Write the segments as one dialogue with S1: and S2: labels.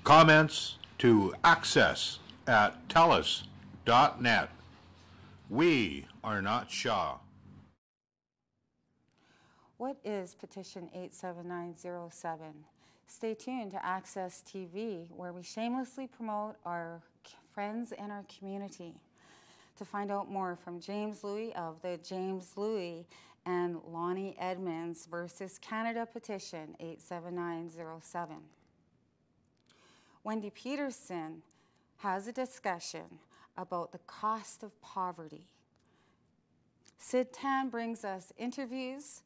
S1: Comments to access@telus.net. We are not Shaw.
S2: What is Petition 87907? Stay tuned to Access TV, where we shamelessly promote our friends and our community. To find out more from James Louis of the James Louis and Lani Edmonds versus Canada Petition 87907. Wendy Pedersen has a discussion about the cost of poverty. Sid Tan brings us interviews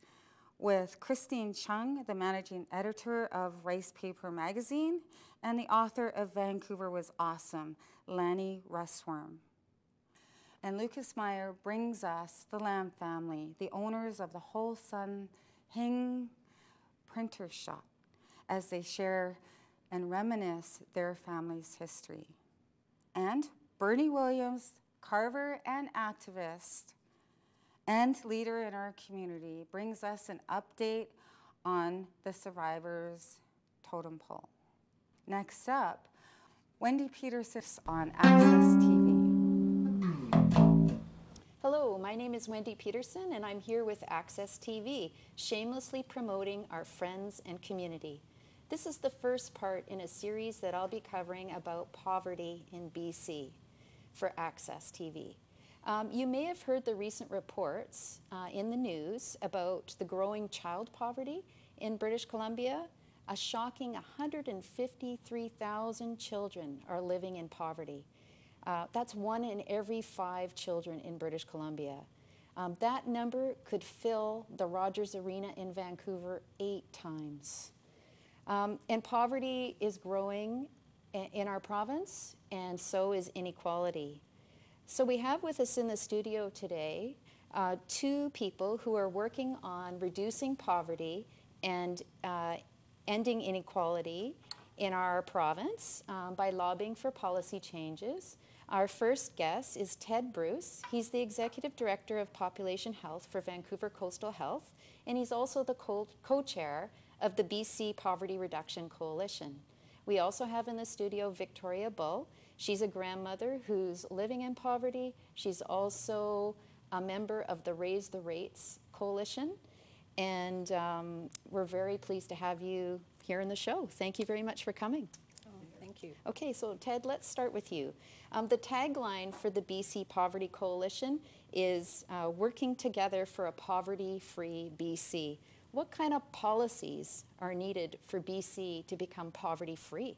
S2: with Kristen Cheung, the managing editor of Ricepaper magazine, and the author of Vancouver Was Awesome, Lani Russwurm. And Lucas Meyer brings us the Lamb family, the owners of the Whole Sun Hing printer shop, as they share and reminisce their family's history. And Bernie Williams, carver and activist, and leader in our community, brings us an update on the survivors' totem pole. Next up, Wendy Pedersen on Access TV.
S3: Hello, my name is Wendy Pedersen, and I'm here with Access TV, shamelessly promoting our friends and community. This is the first part in a series that I'll be covering about poverty in BC for Access TV. You may have heard the recent reports in the news about the growing child poverty in British Columbia. A shocking 153,000 children are living in poverty. That's 1 in every 5 children in British Columbia. That number could fill the Rogers Arena in Vancouver 8 times. And poverty is growing in our province, and so is inequality. So we have with us in the studio today 2 people who are working on reducing poverty and ending inequality in our province by lobbying for policy changes. Our first guest is Ted Bruce. He's the Executive Director of Population Health for Vancouver Coastal Health, and he's also the co-chair of the BC Poverty Reduction Coalition. We also have in the studio Victoria Bull. She's a grandmother who's living in poverty. She's also a member of the Raise the Rates Coalition, and we're very pleased to have you here in the show. Thank you very much for coming.
S4: Thank you.
S3: Okay, so Ted, let's start with you. The tagline for the BC Poverty Coalition is working together for a poverty-free BC. What kind of policies are needed for BC to become poverty-free?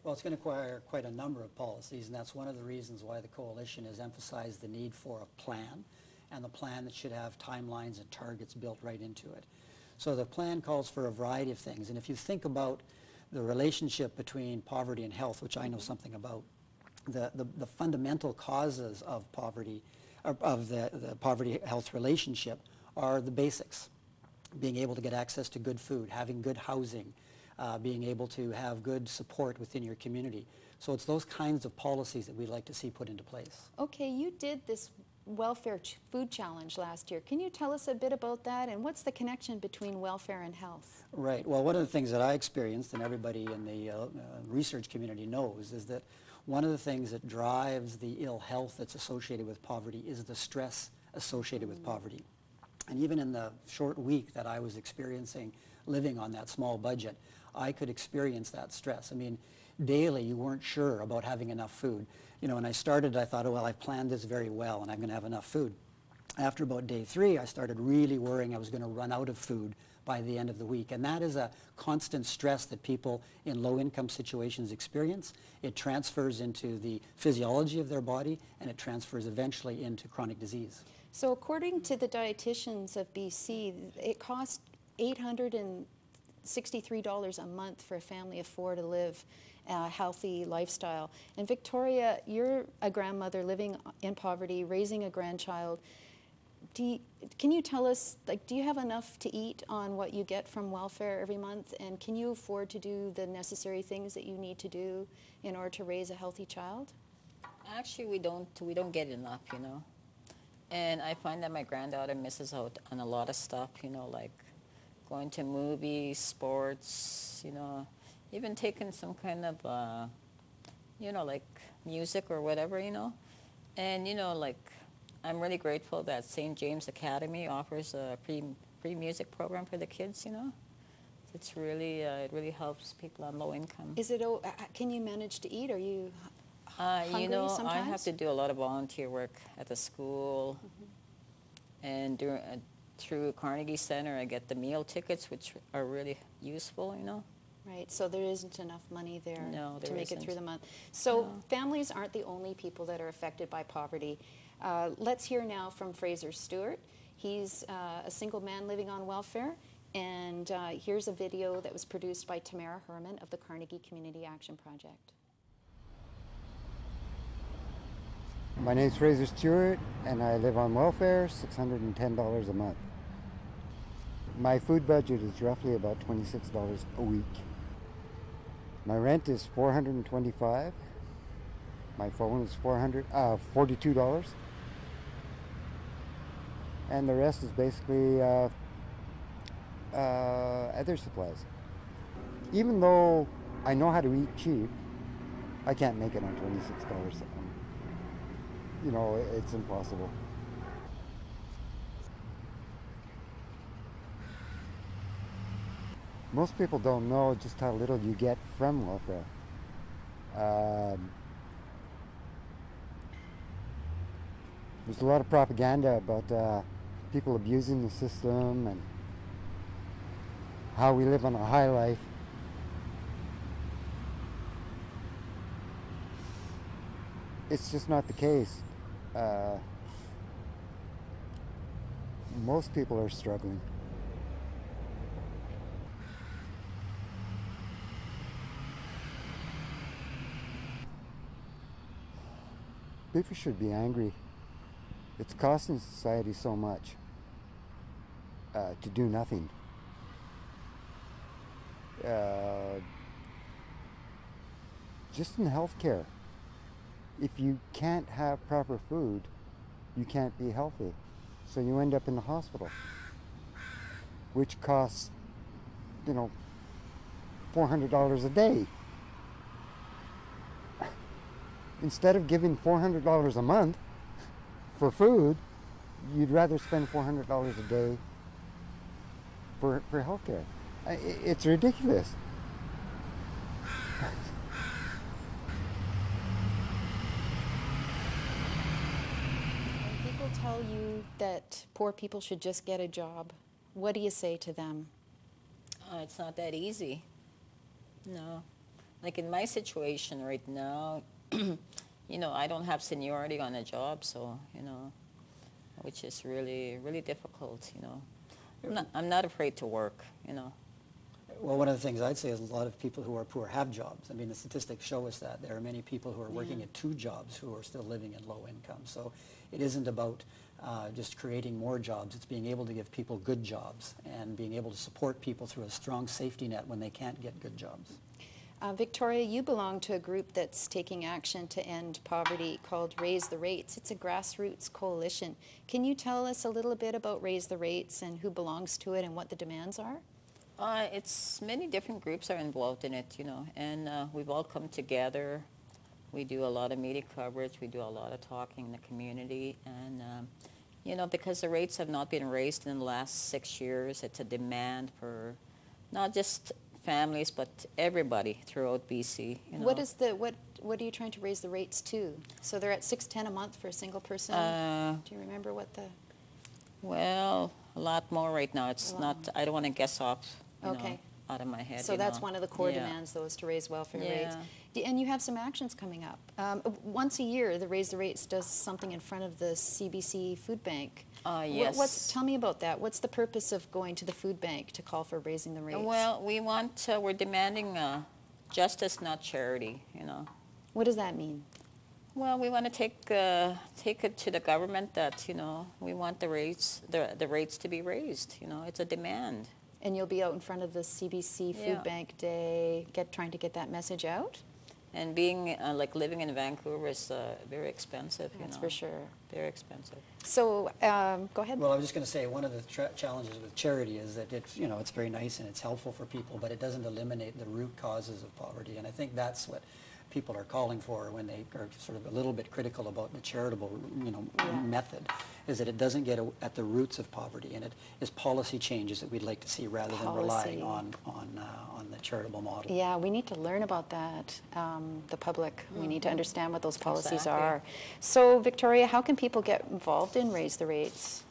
S4: Well, it's going to require quite a number of policies, and that's one of the reasons why the coalition has emphasized the need for a plan, and the plan that should have timelines and targets built right into it. So the plan calls for a variety of things, and if you think about the relationship between poverty and health, which I know something about, the fundamental causes of poverty, of the poverty-health relationship, are the basics. Being able to get access to good food, having good housing, being able to have good support within your community. So it's those kinds of policies that we'd like to see put into place.
S3: Okay, you did this welfare food challenge last year. Can you tell us a bit about that, and what's the connection between welfare and health?
S4: Right. Well, one of the things that I experienced, and everybody in the research community knows, is that one of the things that drives the ill health that's associated with poverty is the stress associated with poverty. And even in the short week that I was experiencing living on that small budget, I could experience that stress. I mean, daily you weren't sure about having enough food. You know, when I started, I thought, oh, well, I've planned this very well and I'm going to have enough food. After about day 3, I started really worrying I was going to run out of food by the end of the week. And that is a constant stress that people in low-income situations experience. It transfers into the physiology of their body, and it transfers eventually into chronic disease.
S3: So according to the dietitians of BC, it costs $863 a month for a family of 4 to live a healthy lifestyle. And Victoria, you're a grandmother living in poverty, raising a grandchild. Can you tell us, like, do you have enough to eat on what you get from welfare every month? And can you afford to do the necessary things that you need to do in order to raise a healthy child?
S5: Actually, we don't get enough, you know. And I find that my granddaughter misses out on a lot of stuff, you know, like going to movies, sports, you know, even taken some kind of, you know, like music or whatever, you know. And, you know, like, I'm really grateful that St. James Academy offers a free music program for the kids, you know. It's really, it really helps people on low income.
S3: Is it, can you manage to eat? Are you hungry
S5: you know,
S3: sometimes?
S5: I have to do a lot of volunteer work at the school. And through Carnegie Center, I get the meal tickets, which are really useful, you know.
S3: Right, so there isn't enough money there to make it through the month. So families aren't the only people that are affected by poverty. Let's hear now from Fraser Stewart. He's a single man living on welfare, and here's a video that was produced by Tamara Herman of the Carnegie Community Action Project.
S6: My name's Fraser Stewart, and I live on welfare, $610 a month. My food budget is roughly about $26 a week. My rent is $425. My phone is $42. And the rest is basically other supplies. Even though I know how to eat cheap, I can't make it on $26. You know, it's impossible. Most people don't know just how little you get from welfare. There's a lot of propaganda about people abusing the system and how we live on a high life. It's just not the case. Most people are struggling. People should be angry. It's costing society so much to do nothing. Just in healthcare, if you can't have proper food, you can't be healthy. So you end up in the hospital, which costs, you know, $400 a day. Instead of giving $400 a month for food, you'd rather spend $400 a day for healthcare. It's ridiculous.
S3: When people tell you that poor people should just get a job, what do you say to them?
S5: It's not that easy. No. Like in my situation right now, you know, I don't have seniority on a job, so, you know, which is really, really difficult, you know. I'm not afraid to work, you know.
S4: Well, one of the things I'd say is a lot of people who are poor have jobs. I mean, the statistics show us that. There are many people who are working at 2 jobs who are still living in low income. So it isn't about just creating more jobs. It's being able to give people good jobs and being able to support people through a strong safety net when they can't get good jobs.
S3: Victoria, you belong to a group that's taking action to end poverty called Raise the Rates. It's a grassroots coalition. Can you tell us a little bit about Raise the Rates and who belongs to it and what the demands are?
S5: It's many different groups are involved in it, you know, and we've all come together. We do a lot of media coverage. We do a lot of talking in the community, and you know, because the rates have not been raised in the last 6 years, it's a demand for not just families, but everybody throughout BC. You know.
S3: What are you trying to raise the rates to? So they're at $6.10 a month for a single person. Do you remember what the?
S5: Well, a lot more right now. It's not. I don't want to guess off. You know, out of my head.
S3: So that's one of the core demands, though, is to raise welfare rates. And you have some actions coming up. Once a year, the Raise the Rates does something in front of the CBC Food Bank.
S5: Yes.
S3: Tell me about that. What's the purpose of going to the food bank to call for raising the rates?
S5: Well, we're demanding justice, not charity, you know.
S3: What does that mean?
S5: Well, we want to take it to the government that, you know, we want the rates to be raised, you know. It's a demand.
S3: And you'll be out in front of the CBC Food Bank Day trying to get that message out?
S5: And being, like living in Vancouver is very expensive, you know.
S3: That's for sure.
S5: Very expensive.
S3: So, go ahead.
S4: Well, I was just going to say, one of the challenges with charity is that it's, you know, it's very nice and it's helpful for people, but it doesn't eliminate the root causes of poverty. And I think that's what people are calling for when they are sort of a little bit critical about the charitable, you know, method, is that it doesn't get at the roots of poverty, and it is policy changes that we'd like to see rather than relying on the charitable model.
S3: Yeah, we need to learn about that, the public. We need to understand what those policies are. So, Victoria, how can people get involved in Raise the Rates?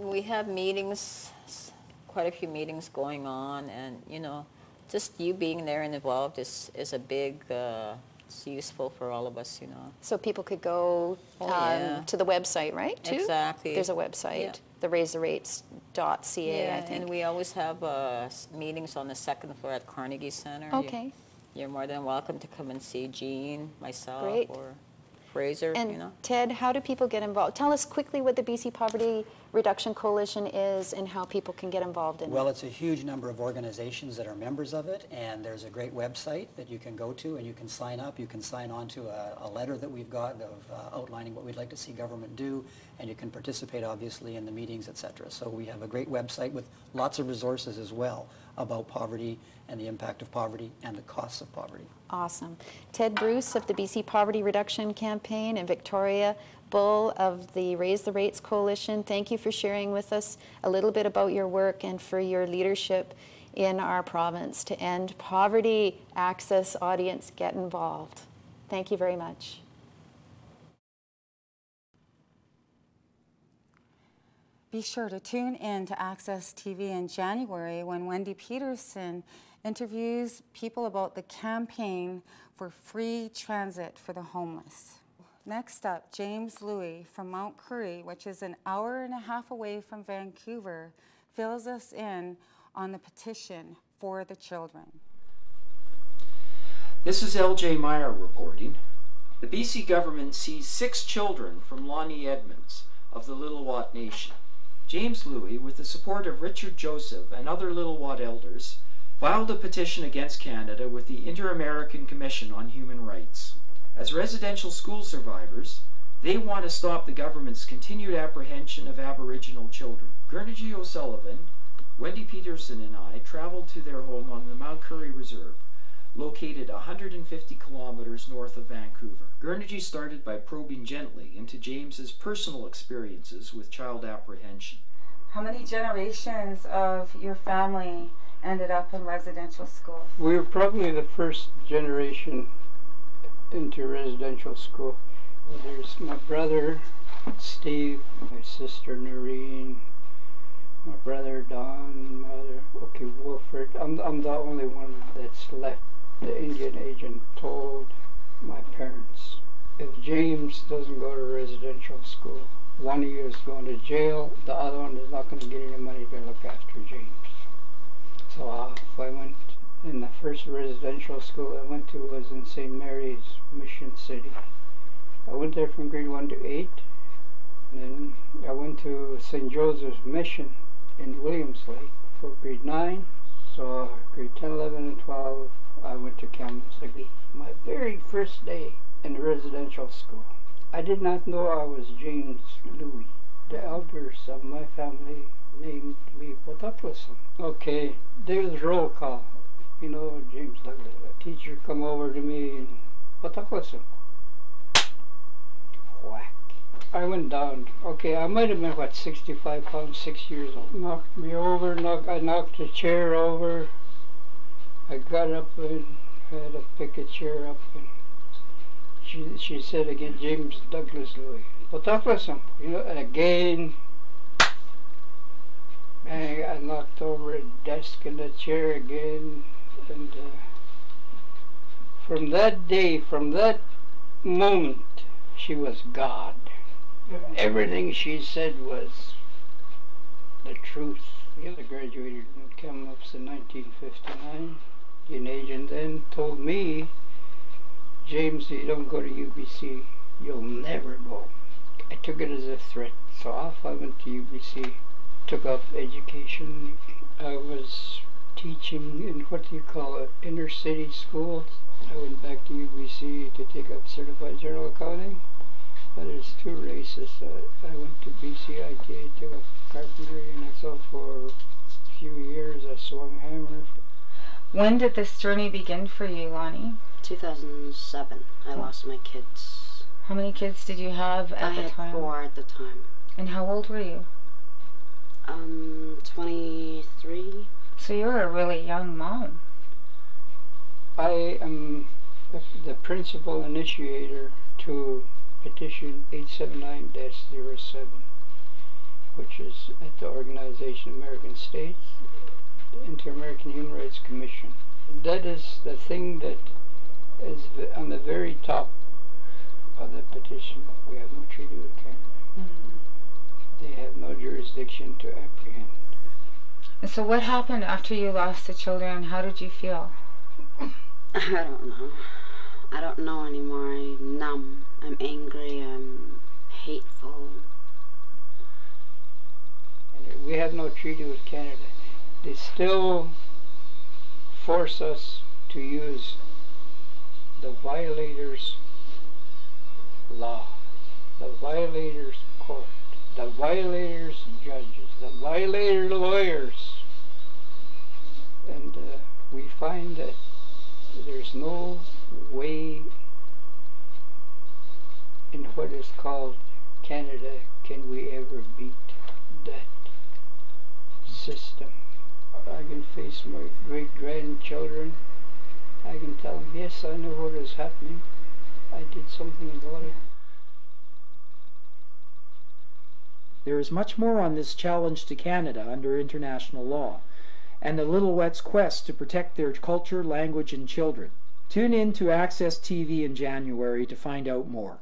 S5: We have meetings, quite a few meetings going on, and, you know, just you being there and involved is a big, it's useful for all of us, you know.
S3: So people could go to the website, right, too?
S5: Exactly.
S3: There's a website, the raisetherrates.ca, I think.
S5: And we always have meetings on the second floor at Carnegie Center.
S3: Okay.
S5: You're more than welcome to come and see Jean, myself,
S3: Great.
S5: or Fraser,
S3: And
S5: you know.
S3: Ted, how do people get involved? Tell us quickly what the BC Poverty Reduction Coalition is and how people can get involved in it.
S4: Well, it's a huge number of organizations that are members of it, and there's a great website that you can go to and you can sign up. You can sign on to a letter that we've got of outlining what we'd like to see government do, and you can participate obviously in the meetings, etc. So we have a great website with lots of resources as well about poverty and the impact of poverty and the costs of poverty.
S3: Awesome. Ted Bruce of the BC Poverty Reduction Campaign and Victoria Bull of the Raise the Rates Coalition, thank you for sharing with us a little bit about your work and for your leadership in our province to end poverty. Access, audience, get involved. Thank you very much.
S2: Be sure to tune in to Access TV in January when Wendy Pedersen interviews people about the campaign for free transit for the homeless. Next up, James Louie from Mount Currie, which is an hour and a half away from Vancouver, fills us in on the petition for the children.
S7: This is LJ Meyer reporting. The BC government seized 6 children from Lani Edmonds of the Lillooet Nation. James Louie, with the support of Richard Joseph and other Lillooet elders, filed a petition against Canada with the Inter-American Commission on Human Rights. As residential school survivors, they want to stop the government's continued apprehension of Aboriginal children. Gunargie O'Sullivan, Wendy Pedersen and I traveled to their home on the Mount Currie Reserve, located 150 kilometers north of Vancouver. Gunargie started by probing gently into James's personal experiences with child apprehension.
S2: How many generations of your family ended up in residential schools?
S8: We were probably the first generation into residential school. There's my brother, Steve, my sister, Noreen, my brother, Don, mother, Wilfred. I'm the only one that's left. The Indian agent told my parents, if James doesn't go to residential school, one of you is going to jail, the other one is not going to get any money to look after James. So off I went. In the first residential school I went to was in St. Mary's, Mission City. I went there from grade 1 to 8. And then I went to St. Joseph's Mission in Williams Lake for grade 9. So grade 10, 11, and 12, I went to Kamloops. My very first day in residential school, I did not know I was James Louie. The elders of my family named me Wataklasan. Okay, there's roll call. You know, James Douglas. The teacher come over to me and Wataklasan. Whack. I went down. Okay, I might have been, what, 65 pounds, 6 years old. Knocked me over, I knocked the chair over. I got up and had to pick a chair up, and she said again, James Douglas Louie. Wataklasan. You know, and again, and I knocked over a desk and a chair again, and from that day, from that moment, she was God. Everything she said was the truth. I graduated in Kamloops in 1959. An agent then told me, James, you don't go to UBC, you'll never go. I took it as a threat, so off I went to UBC, took up education. I was teaching in what do you call it, inner city schools. I went back to UBC to take up certified general accounting, but it's too racist. I went to BCIT, took up carpentry, and that's all for a few years. I swung hammer.
S2: When did this journey begin for you, Lani?
S9: 2007. I lost my kids.
S2: How many kids did you have at the time?
S9: I had 4 at the time.
S2: And how old were you?
S9: 23.
S2: So you were a really young mom.
S8: I am the principal initiator to petition 879-07, which is at the Organization of American States, the Inter-American Human Rights Commission. That is the thing that is on the very top of the petition. We have no treaty with Canada. They have no jurisdiction to apprehend.
S2: And so what happened after you lost the children? How did you feel?
S9: I don't know. I don't know anymore. I'm numb. I'm angry. I'm hateful.
S8: And we have no treaty with Canada. They still force us to use the violators' law, the violators' court, the violators' judges, the violator lawyers. And we find that there's no way in what is called Canada can we ever beat that system. I can face my great-grandchildren. I can tell them, yes, I know what is happening. I did something about it.
S7: There is much more on this challenge to Canada under international law, and the Lillooet's quest to protect their culture, language, and children. Tune in to Access TV in January to find out more.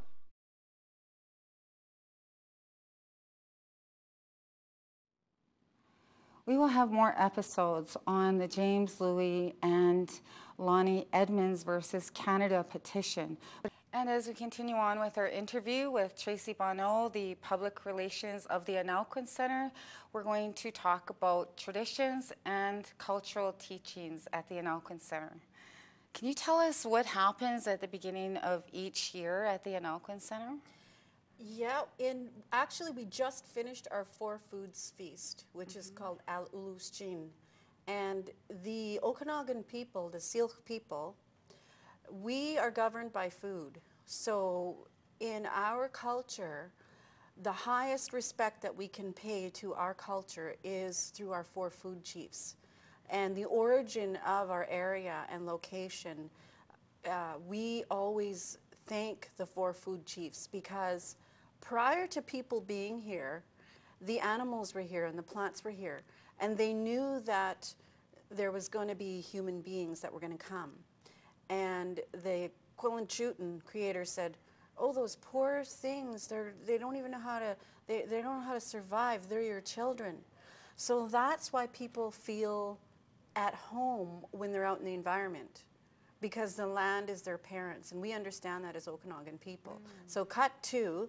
S2: We will have more episodes on the James Louis and Lani Edmonds versus Canada petition. And as we continue on with our interview with Tracey Bonneau, the Public Relations of the Algonquin Centre, we're going to talk about traditions and cultural teachings at the Algonquin Centre. Can you tell us what happens at the beginning of each year at the Algonquin Centre?
S10: Yeah, actually we just finished our 4 Foods Feast, which is called Al Ulusjin. And the Okanagan people, the Syilx people, we are governed by food. So in our culture, the highest respect that we can pay to our culture is through our 4 food chiefs. And the origin of our area and location, we always thank the 4 food chiefs because prior to people being here, the animals were here and the plants were here. And they knew that there was going to be human beings that were going to come. And the Quillanchutin creator said, oh, those poor things, they don't even know how to, they don't know how to survive. They're your children. So that's why people feel at home when they're out in the environment, because the land is their parents. And we understand that as Okanagan people. So cut to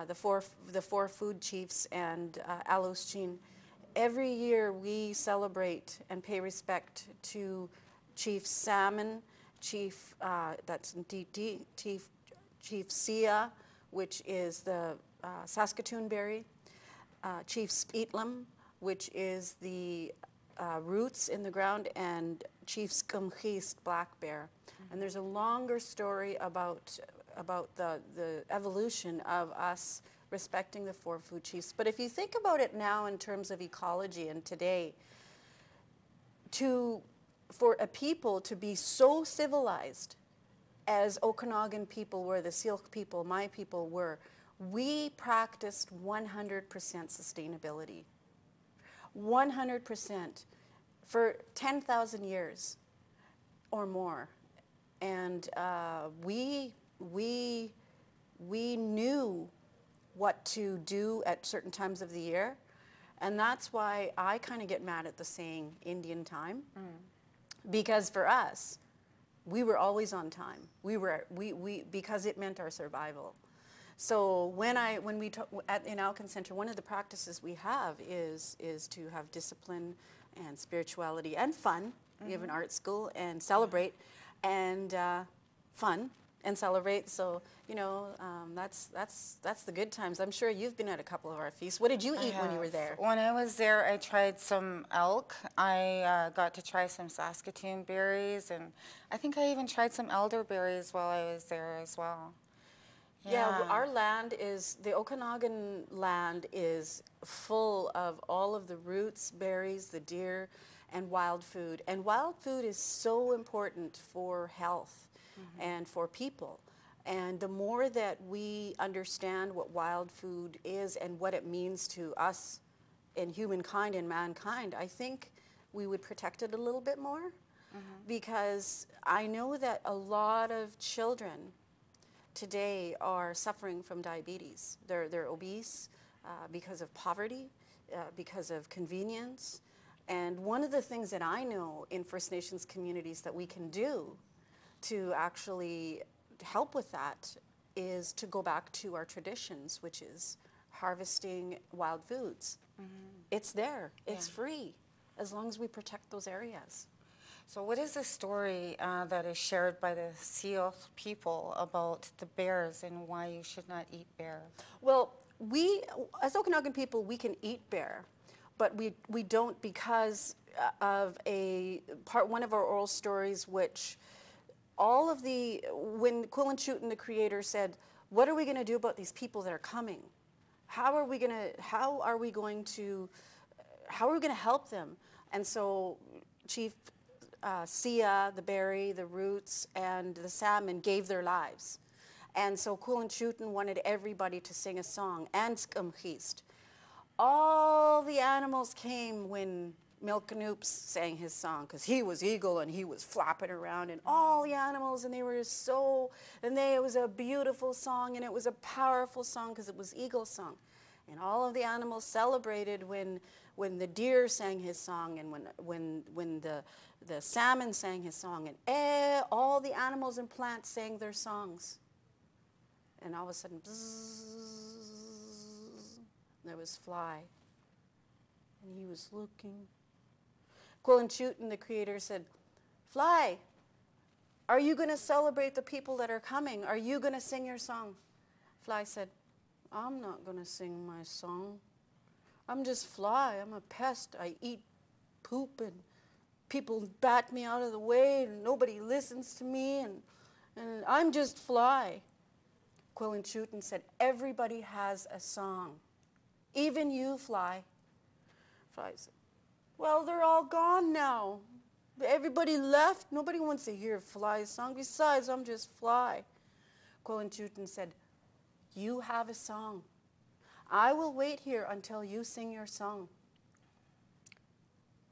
S10: the four food chiefs and Alusjin. Every year we celebrate and pay respect to Chief Salmon, Chief Chief Sia, which is the Saskatoon berry, Chief Speetlam, which is the roots in the ground, and Chief Skumgeest black bear. And there's a longer story about the evolution of us respecting the 4 food chiefs. But if you think about it now in terms of ecology and today, for a people to be so civilized as Okanagan people were, the Syilx people, my people were, we practiced 100% sustainability. 100% for 10,000 years or more. And we knew what to do at certain times of the year. And that's why I kind of get mad at the saying Indian time. Because for us, we were always on time. Because it meant our survival. So in Algonquin Centre, one of the practices we have is to have discipline and spirituality and fun. We have an art school and celebrate and fun and celebrate. So, you know, that's the good times. I'm sure you've been at a couple of our feasts. What did you eat when you were there?
S2: When I was there, I tried some elk. I got to try some Saskatoon berries, and I think I even tried some elderberries while I was there as well.
S10: Yeah, our land is, the Okanagan land is full of all of the roots, berries, the deer, and wild food. And wild food is so important for health and for people. And the more that we understand what wild food is and what it means to us and humankind and mankind, I think we would protect it a little bit more. Because I know that a lot of children today are suffering from diabetes. They're obese because of poverty, because of convenience. And one of the things that I know in First Nations communities that we can do to actually help with that is to go back to our traditions, which is harvesting wild foods. It's there, it's free, as long as we protect those areas.
S2: So what is the story that is shared by the Seal people about the bears and why you should not eat bear?
S10: Well, we, as Okanagan people, we can eat bear, but we don't because of one of our oral stories, which all of when Quillanchuten, the creator, said, what are we going to do about these people that are coming? How are we going to help them? And so Chief Sia, the berry, the roots, and the salmon gave their lives. And so Quillanchuten wanted everybody to sing a song, and Skumgeest. All the animals came when Milkanoops sang his song, because he was eagle and he was flapping around, and all the animals, and it was a beautiful song, and it was a powerful song because it was eagle song. And all of the animals celebrated when the deer sang his song, and when the salmon sang his song, and all the animals and plants sang their songs. And all of a sudden, bzzz, there was Fly. And he was looking. Quillanchuten, the creator, said, Fly, are you going to celebrate the people that are coming? Are you going to sing your song? Fly said, I'm not going to sing my song. I'm just Fly. I'm a pest. I eat poop, and people bat me out of the way, and nobody listens to me, and I'm just Fly. Quillanchuten said, everybody has a song. Even you, Fly. Fly said, well, they're all gone now. Everybody left. Nobody wants to hear Fly's song. Besides, I'm just Fly. Quillanchuten said, you have a song. I will wait here until you sing your song.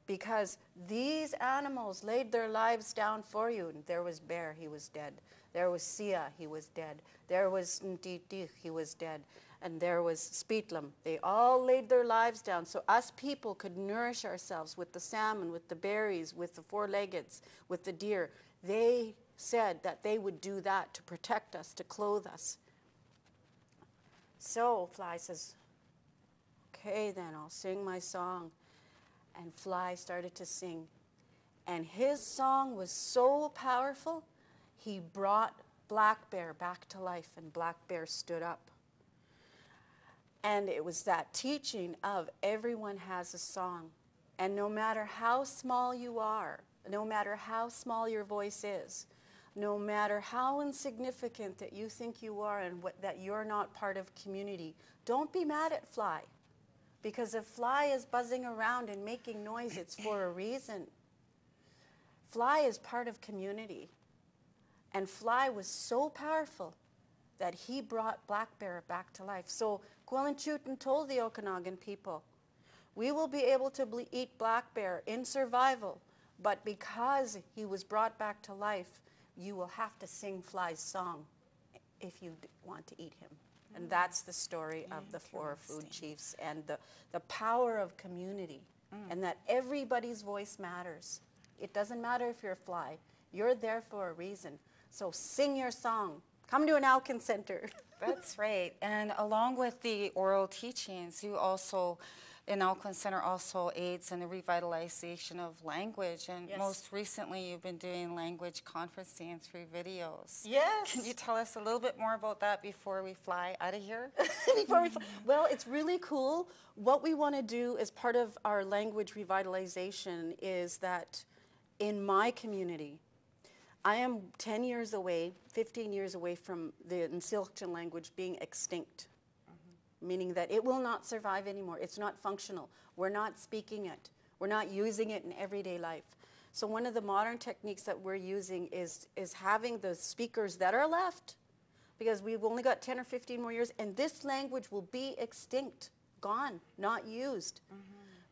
S10: Because these animals laid their lives down for you. And there was Bear, he was dead. There was Sia, he was dead. There was Nditi, he was dead. And there was Speetlam. They all laid their lives down so us people could nourish ourselves with the salmon, with the berries, with the four-leggeds, with the deer. They said that they would do that to protect us, to clothe us. So Fly says, okay, then I'll sing my song. And Fly started to sing. And his song was so powerful, he brought Black Bear back to life, and Black Bear stood up. And it was that teaching of everyone has a song. And no matter how small you are, no matter how small your voice is, no matter how insignificant that you think you are and that you're not part of community, don't be mad at Fly. Because if Fly is buzzing around and making noise, it's for a reason. Fly is part of community. And Fly was so powerful that he brought Black Bear back to life. So Quillanchuten told the Okanagan people, we will be able to eat Black Bear in survival, but because he was brought back to life, you will have to sing Fly's song if you want to eat him. And that's the story of the four food chiefs and the power of community, and that everybody's voice matters. It doesn't matter if you're a Fly. You're there for a reason. So sing your song. Come to an Alkin Center.
S2: That's right. And along with the oral teachings, you also in Auckland Center also aids in the revitalization of language, and
S10: Yes.
S2: most recently you've been doing language conferencing through videos.
S10: Yes.
S2: Can you tell us a little bit more about that before we fly out of here?
S10: Well, it's really cool. What we want to do as part of our language revitalization is that in my community, I am 10 years away, 15 years away from the Nsilgchen language being extinct, meaning that it will not survive anymore. It's not functional. We're not speaking it. We're not using it in everyday life. So one of the modern techniques that we're using is having the speakers that are left, because we've only got 10 or 15 more years, and this language will be extinct, gone, not used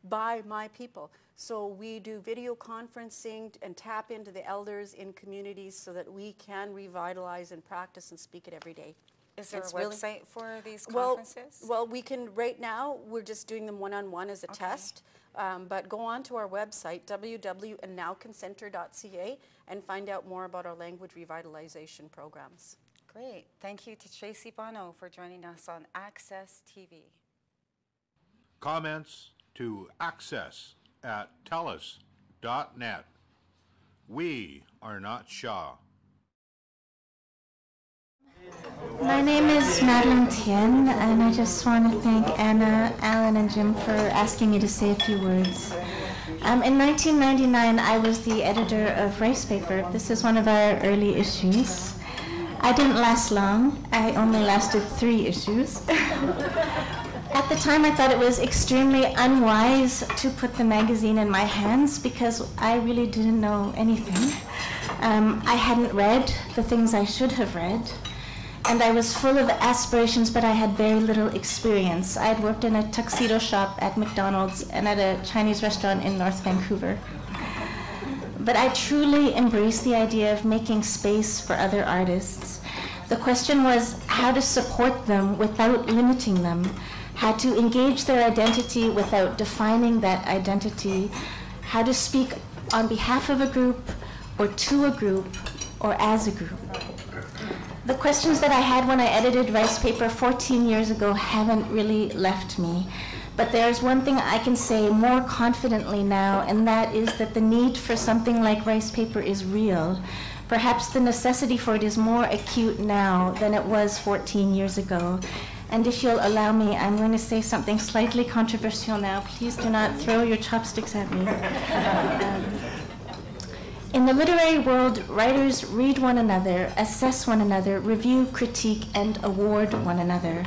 S10: by my people. So we do video conferencing and tap into the elders in communities so that we can revitalize and practice and speak it every day.
S2: Is there
S10: It's
S2: a
S10: really-
S2: website for these conferences?
S10: Well, we can, right now, we're just doing them one-on-one as a test, but go on to our website, www.nowconcenter.ca, and find out more about our language revitalization programs.
S2: Great. Thank you to Tracey Bonneau for joining us on Access TV.
S1: Comments to access@tellus.net. We are not Shaw.
S11: My name is Madeline Tien, and I just want to thank Anna, Alan, and Jim for asking me to say a few words. In 1999, I was the editor of Ricepaper. This is one of our early issues. I didn't last long. I only lasted 3 issues. At the time, I thought it was extremely unwise to put the magazine in my hands because I really didn't know anything. I hadn't read the things I should have read. And I was full of aspirations, but I had very little experience. I had worked in a tuxedo shop at McDonald's and at a Chinese restaurant in North Vancouver. But I truly embraced the idea of making space for other artists. The question was how to support them without limiting them, how to engage their identity without defining that identity, how to speak on behalf of a group, or to a group, or as a group. The questions that I had when I edited Ricepaper 14 years ago haven't really left me. But there's one thing I can say more confidently now, and that is that the need for something like Ricepaper is real. Perhaps the necessity for it is more acute now than it was 14 years ago. And if you'll allow me, I'm going to say something slightly controversial now. Please do not throw your chopsticks at me. In the literary world, writers read one another, assess one another, review, critique, and award one another.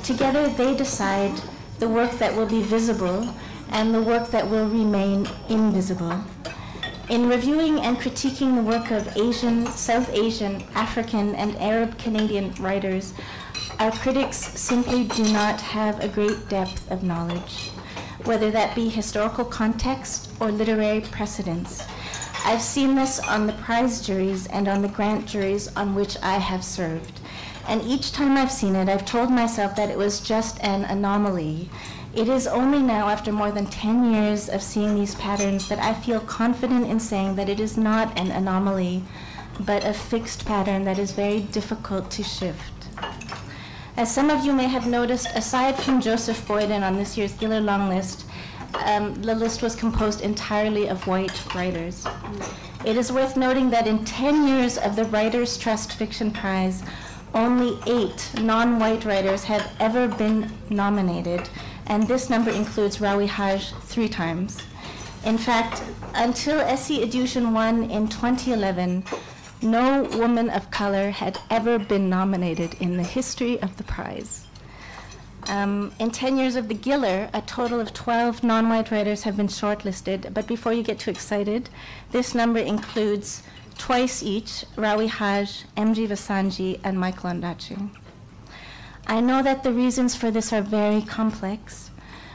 S11: Together, they decide the work that will be visible and the work that will remain invisible. In reviewing and critiquing the work of Asian, South Asian, African, and Arab Canadian writers, our critics simply do not have a great depth of knowledge, whether that be historical context or literary precedents. I've seen this on the prize juries and on the grant juries on which I have served. And each time I've seen it, I've told myself that it was just an anomaly. It is only now, after more than 10 years of seeing these patterns, that I feel confident in saying that it is not an anomaly, but a fixed pattern that is very difficult to shift. As some of you may have noticed, aside from Joseph Boyden on this year's Giller Long List, the list was composed entirely of white writers. It is worth noting that in 10 years of the Writers' Trust Fiction Prize, only 8 non-white writers have ever been nominated, and this number includes Rawi Haj 3 times. In fact, until Essie Edushin won in 2011, no woman of color had ever been nominated in the history of the prize. In 10 years of the Giller, a total of 12 non-white writers have been shortlisted, but before you get too excited, this number includes twice each Rawi Haj, M.G. Vasanji, and Michael Ondaatje. I know that the reasons for this are very complex,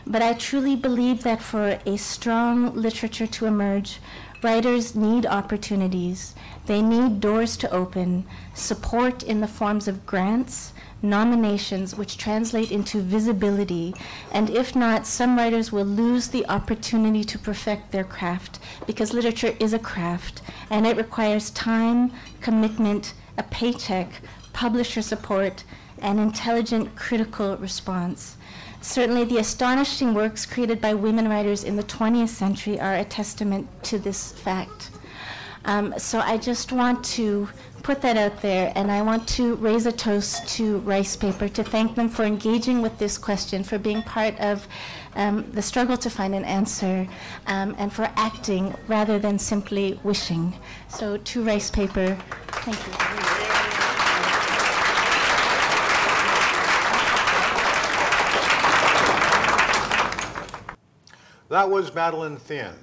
S11: but I truly believe that for a strong literature to emerge, writers need opportunities. They need doors to open, support in the forms of grants, nominations, which translate into visibility, and if not, some writers will lose the opportunity to perfect their craft, because literature is a craft, and it requires time, commitment, a paycheck, publisher support, and intelligent critical response. Certainly the astonishing works created by women writers in the 20th century are a testament to this fact. So I just want to put that out there, and I want to raise a toast to Ricepaper to thank them for engaging with this question, for being part of the struggle to find an answer, and for acting rather than simply wishing. So to Ricepaper, thank you.
S1: That was Madeleine Thien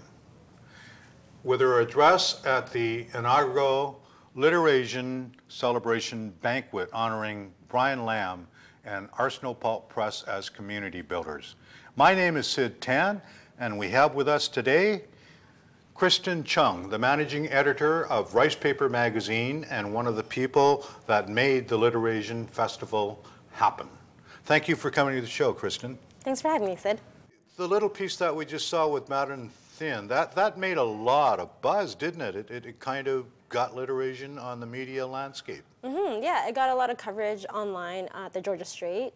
S1: with her address at the inaugural literAsian celebration banquet honoring Brian Lamb and Arsenal Pulp Press as community builders. My name is Sid Tan, and we have with us today Kristen Cheung, the managing editor of Ricepaper magazine and one of the people that made the literAsian festival happen. Thank you for coming to the show, Kristen.
S12: Thanks for having me, Sid.
S1: The little piece that we just saw with Madeleine Thien, that made a lot of buzz, didn't it? It kind of got literAsian on the media landscape.
S12: Yeah, it got a lot of coverage online at the Georgia Straight,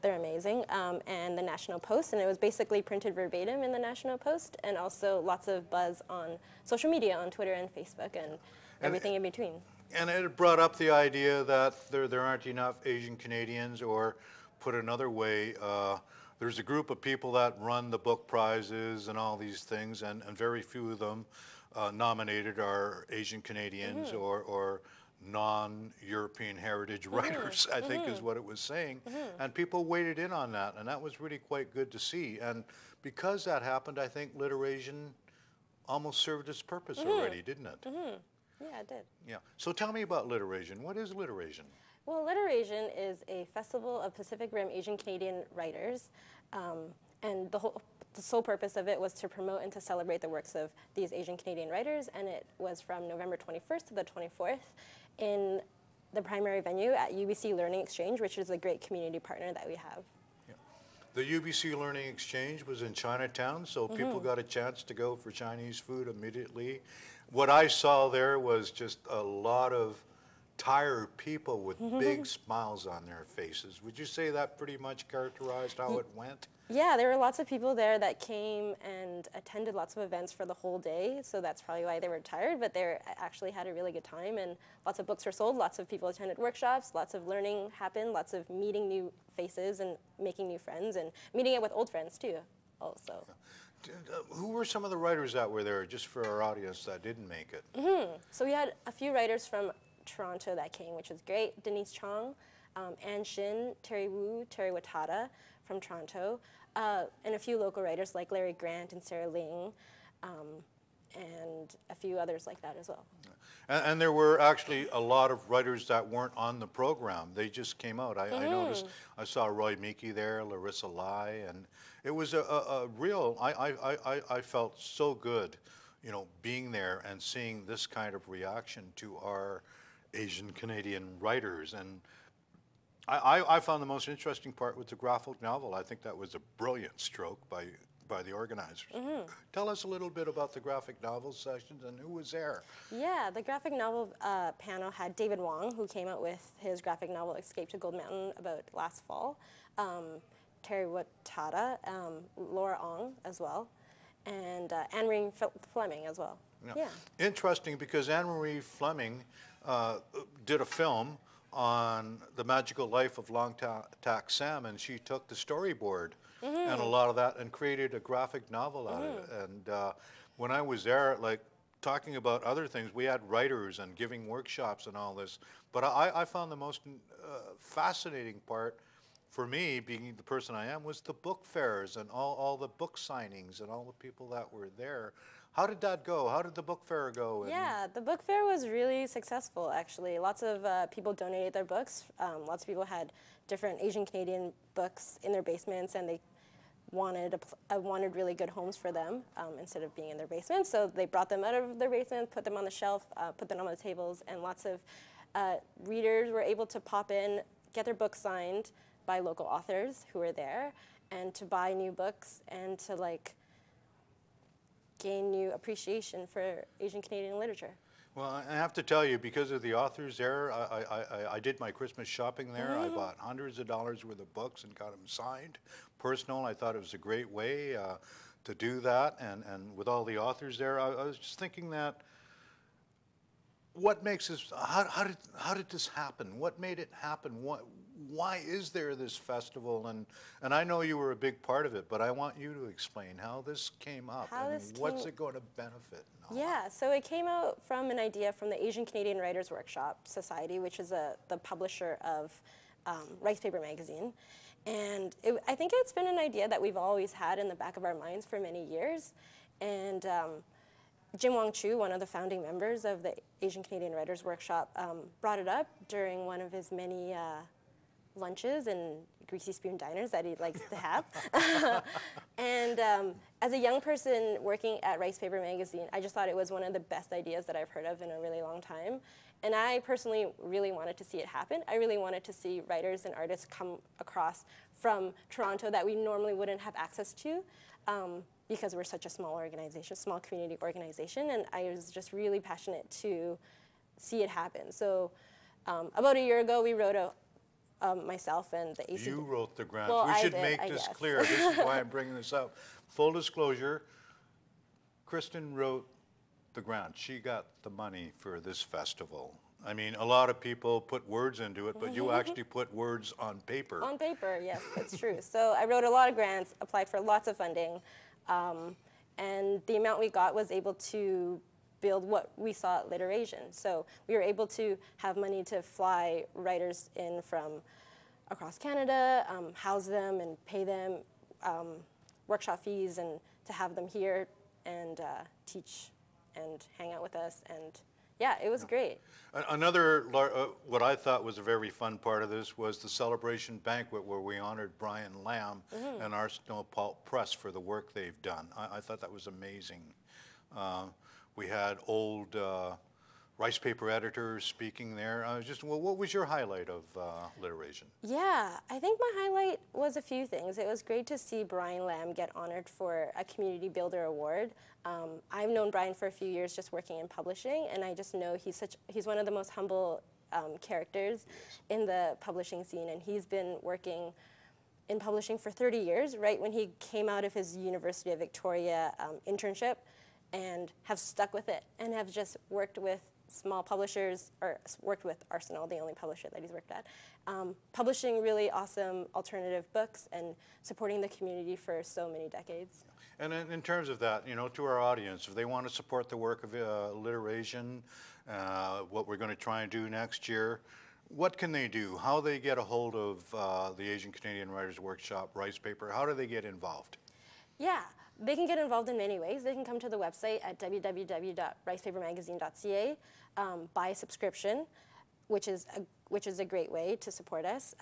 S12: they're amazing, and the National Post, and it was basically printed verbatim in the National Post, and also lots of buzz on social media, on Twitter and Facebook, and everything in between.
S1: And it brought up the idea that there aren't enough Asian Canadians, or put another way, there's a group of people that run the book prizes and all these things, and very few of them nominated are Asian Canadians or non-European heritage writers, I think is what it was saying. And people weighted in on that, and that was really quite good to see. And because that happened, I think literAsian almost served its purpose already, didn't it?
S12: Yeah, it did.
S1: Yeah. So tell me about literAsian. What is literAsian?
S12: Well, literAsian is a festival of Pacific Rim Asian Canadian writers, and the sole purpose of it was to promote and to celebrate the works of these Asian Canadian writers, and it was from November 21st to the 24th in the primary venue at UBC Learning Exchange, which is a great community partner that we have.
S1: Yeah. The UBC Learning Exchange was in Chinatown, so people got a chance to go for Chinese food immediately. What I saw there was just a lot of tired people with big smiles on their faces. Would you say that pretty much characterized how it went?
S12: Yeah, there were lots of people there that came and attended lots of events for the whole day, so that's probably why they were tired, but they actually had a really good time, and lots of books were sold, lots of people attended workshops, lots of learning happened, lots of meeting new faces and making new friends, and meeting it with old friends too, also.
S1: Yeah. Who were some of the writers that were there, just for our audience that didn't make it?
S12: So we had a few writers from Toronto that came, which was great. Denise Cheung, Ann Shin, Terry Wu, Terry Watada from Toronto, and a few local writers like Larry Grant and Sarah Ling, and a few others like that as well.
S1: And there were actually a lot of writers that weren't on the program. They just came out. I noticed, I saw Roy Meeky there, Larissa Lai, and it was a real, I felt so good, you know, being there and seeing this kind of reaction to our Asian Canadian writers. And I found the most interesting part was the graphic novel. I think that was a brilliant stroke by the organizers. Tell us a little bit about the graphic novel sessions and who was there.
S12: Yeah, the graphic novel panel had David Wong, who came out with his graphic novel Escape to Gold Mountain about last fall, Terry Watada, Laura Ong as well, and Anne-Marie Fleming as well. Yeah.
S1: Interesting, because Anne-Marie Fleming did a film on the magical life of Long Tak Sam, and she took the storyboard and a lot of that and created a graphic novel out of it. And when I was there, like, talking about other things, we had writers and giving workshops and all this, but I found the most fascinating part for me, being the person I am, was the book fairs and all the book signings and all the people that were there. How did that go? How did the book fair go?
S12: Yeah, the book fair was really successful, actually. Lots of people donated their books. Lots of people had different Asian Canadian books in their basements, and they wanted really good homes for them instead of being in their basement. So they brought them out of their basement, put them on the shelf, put them on the tables, and lots of readers were able to pop in, get their books signed by local authors who were there, and to buy new books and to, like, gain new appreciation for Asian Canadian literature.
S1: Well, I have to tell you, because of the authors there, I did my Christmas shopping there. I bought hundreds of dollars worth of books and got them signed, personal. I thought it was a great way to do that, and with all the authors there, I was just thinking that, what makes this, how did this happen? What made it happen? Why is there this festival? And I know you were a big part of it, but I want you to explain how this came up and what's it going to benefit?
S12: Yeah, so it came out from an idea from the Asian Canadian Writers Workshop Society, which is the publisher of Ricepaper magazine. And I think it's been an idea that we've always had in the back of our minds for many years. And Jim Wong Chu, one of the founding members of the Asian Canadian Writers Workshop, brought it up during one of his many lunches and greasy spoon diners that he likes to have. And as a young person working at Ricepaper magazine, I just thought it was one of the best ideas that I've heard of in a really long time. And I personally really wanted to see it happen. I really wanted to see writers and artists come across from Toronto that we normally wouldn't have access to, because we're such a small organization, small community organization, and I was just really passionate to see it happen. So about a year ago, we wrote myself and the AC.
S1: You wrote the grant.
S12: Well,
S1: we should
S12: I
S1: make
S12: did,
S1: this clear. This is why I'm bringing this up. Full disclosure, Kristen wrote the grant. She got the money for this festival. I mean, a lot of people put words into it, but you actually put words on paper.
S12: On paper, yes, that's true. So I wrote a lot of grants, applied for lots of funding, and the amount we got was able to build what we saw at literAsian. So we were able to have money to fly writers in from across Canada, house them and pay them workshop fees, and to have them here and teach and hang out with us. And yeah, it was great.
S1: Another, what I thought was a very fun part of this was the celebration banquet where we honored Brian Lamb and Arsenal Pulp Press for the work they've done. I thought that was amazing. We had old Ricepaper editors speaking there. Well, what was your highlight of literAsian?
S12: Yeah, I think my highlight was a few things. It was great to see Brian Lamb get honored for a Community Builder Award. I've known Brian for a few years just working in publishing, and I just know he's one of the most humble characters in the publishing scene, and he's been working in publishing for 30 years, right when he came out of his University of Victoria internship, and have stuck with it and have just worked with small publishers, or worked with Arsenal, the only publisher that he's worked at, publishing really awesome alternative books and supporting the community for so many decades.
S1: And in terms of that, you know, to our audience, if they want to support the work of literAsian, what we're going to try and do next year, what can they do? How they get a hold of the Asian Canadian Writers Workshop, Ricepaper? How do they get involved?
S12: Yeah. They can get involved in many ways. They can come to the website at www.ricepapermagazine.ca, buy a subscription, which is a great way to support us.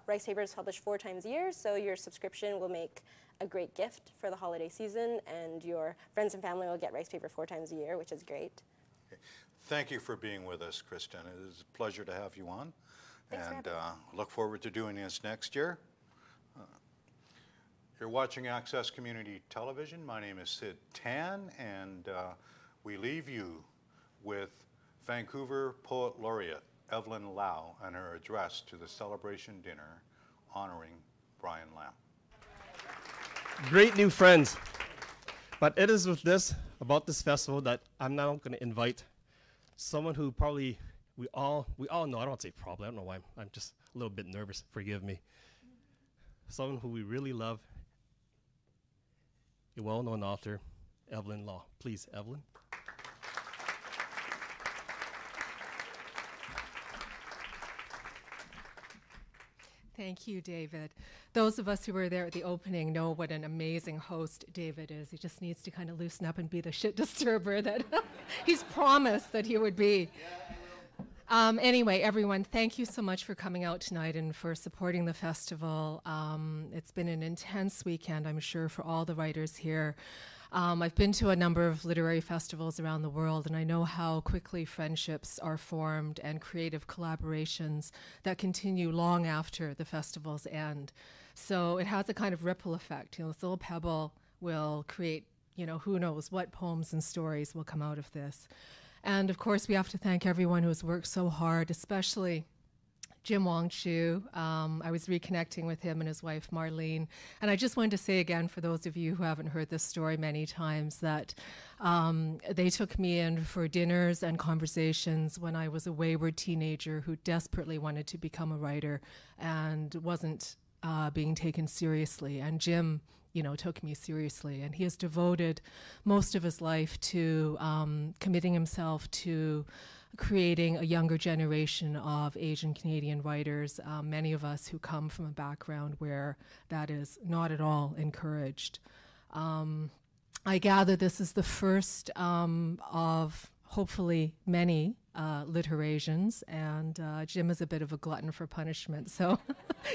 S12: Ricepaper is published 4 times a year, so your subscription will make a great gift for the holiday season, and your friends and family will get Ricepaper 4 times a year, which is great.
S1: Okay. Thank you for being with us, Kristen. It is a pleasure to have you on.
S12: Thanks
S1: and look forward to doing this next year. You're watching Access Community Television. My name is Sid Tan, and we leave you with Vancouver Poet Laureate Evelyn Lau and her address to the celebration dinner honoring Brian Lamb.
S13: Great new friends. But it is with this, about this festival, that I'm now going to invite someone who probably we all know. I don't want to say probably. I don't know why. I'm just a little bit nervous. Forgive me. Someone who we really love. A well-known author, Evelyn Lau. Please, Evelyn.
S14: Thank you, David. Those of us who were there at the opening know what an amazing host David is. He just needs to kind of loosen up and be the shit disturber that he's promised that he would be. Anyway, everyone, thank you so much for coming out tonight and for supporting the festival. It's been an intense weekend, I'm sure, for all the writers here. I've been to a number of literary festivals around the world, and I know how quickly friendships are formed and creative collaborations that continue long after the festivals end. So it has a kind of ripple effect. You know, this little pebble will create, you know, who knows what poems and stories will come out of this. And of course, we have to thank everyone who has worked so hard, especially Jim Wong-Chu. I was reconnecting with him and his wife, Marlene. And I just wanted to say again, for those of you who haven't heard this story many times, that they took me in for dinners and conversations when I was a wayward teenager who desperately wanted to become a writer and wasn't being taken seriously. And Jim, you know, took me seriously. And he has devoted most of his life to committing himself to creating a younger generation of Asian Canadian writers, many of us who come from a background where that is not at all encouraged. I gather this is the first of hopefully many literAsians, and Jim is a bit of a glutton for punishment, so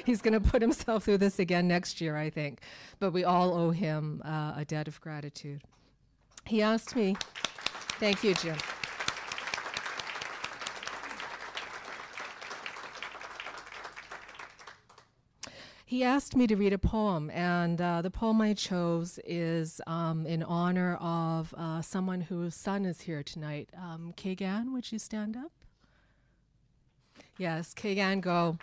S14: he's going to put himself through this again next year, I think. But we all owe him a debt of gratitude. He asked me, thank you, Jim. He asked me to read a poem, and the poem I chose is in honor of someone whose son is here tonight. Kagan, would you stand up? Yes, Kagan, go.